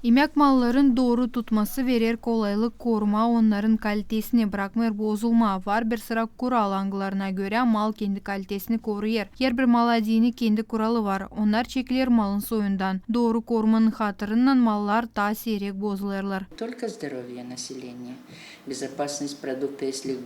İmek malların doğru tutması verir kolaylık koruma, onların kalitesini bırakmır bozulma var. Bir sıra kural angılarına göre mal kendi kalitesini koruyur. Her bir mal adini kendi kuralı var. Onlar çekilir malın soyundan. Doğru korumanın hatırından mallar daha seyrek bozulurlar. Только здоровье населения, безопасность продукта, если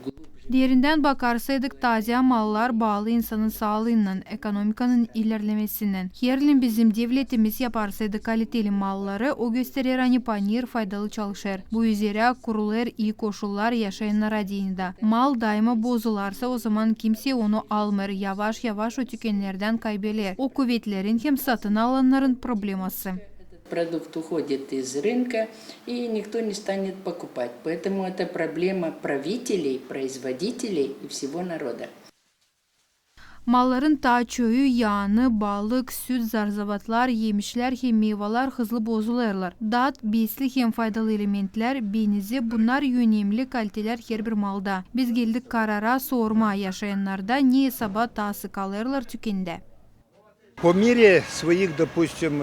Diğerinden bakarsaydık taze mallar bağlı insanın sağlığından, ekonomikanın ilerlemesinden. Yerlin bizim devletimiz yaparsaydı kaliteli malları o gösterir hani panir faydalı çalışır. Bu üzere kurulur iyi koşullar yaşayanlar adininde. Mal daima bozularsa o zaman kimse onu almır. Yavaş yavaş o tükenlerden kaybeder. O kuvvetlerin hem satın alanların probleması. продукт уходит из рынка, и никто не станет покупать. Поэтому это проблема правителей, производителей и всего народа. Malların ta çöyü, yağını, balık, süt, zarzavatlar, yemişler hem meyveler hızlı bozulurlar. Dat, besli hem faydalı elementler, benizi bunlar önemli kaliteler her bir malda. Biz geldik karara sorma yaşayanlarda ne hesaba tası kalırlar tükende. По мере своих, допустим,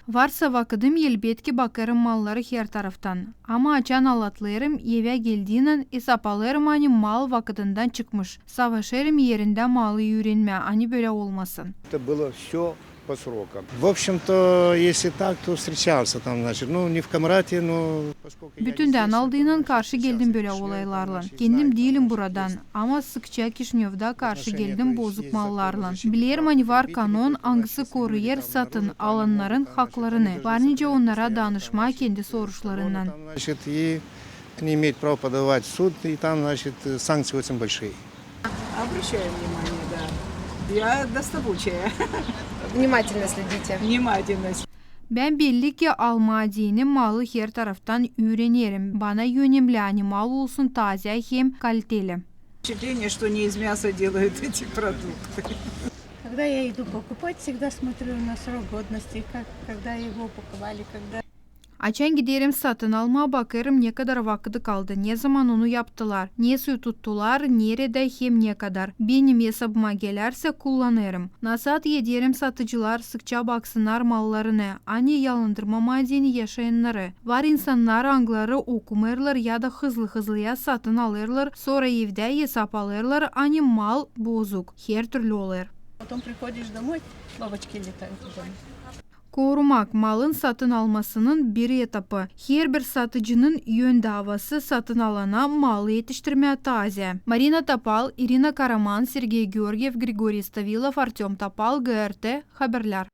Varsa vakidim elbetki bakarım malları her taraftan. Ama açan alatlarım eve geldiğinin hesap alırım hani mal vakitinden çıkmış. Savaşırım yerinde malı öğrenme hani böyle olmasın. это было все по срокам. В общем-то, если так, то встречался там, значит, не в Камрате, но поскольку я Bütünden aldığının karşı geldim böyle olaylarla. Kendim değilim buradan ama sıkça Kişinev'de karşı geldim bozuk mallarla. Bilirim hani var kanun hangisi koruyur satın alanların haklarını. Var nice onlara danışma kendi soruşlarından. там, значит, и они имеют право подавать в суд, и там, значит, санкции очень большие. Обращаю внимание, да. Я доставучая. Внимательно следите. Внимательно. Ben belli ki almadığını malı her taraftan öğrenirim. Bana önemli hani mal olsun taze hem kaliteli. Впечатление, что не из мяса делают эти продукты. Когда я иду покупать, всегда смотрю на срок годности, когда его упаковали, когда... Açan giderim satın alma bakarım ne kadar vakti kaldı, ne zaman onu yaptılar, ne suyu tuttular, nerede hem ne kadar. Benim hesabıma gelirse kullanırım. Nasat ederim satıcılar sıkça baksınlar mallarına, hani yalandırma madeni yaşayanları. Var insanlar angları okumarlar ya da hızlıya satın alırlar, sonra evde hesap alırlar, hani mal bozuk, her türlü olur. Потом приходишь домой, бабочки летают в доме. Korumak malın satın almasının bir etapı. Her bir satıcının yön davası satın alana malı yetiştirmeye taze. Marina Tapal, Irina Karaman, Sergey Georgiev, Grigoriy Stavilov, Artyom Tapal, GRT Haberler.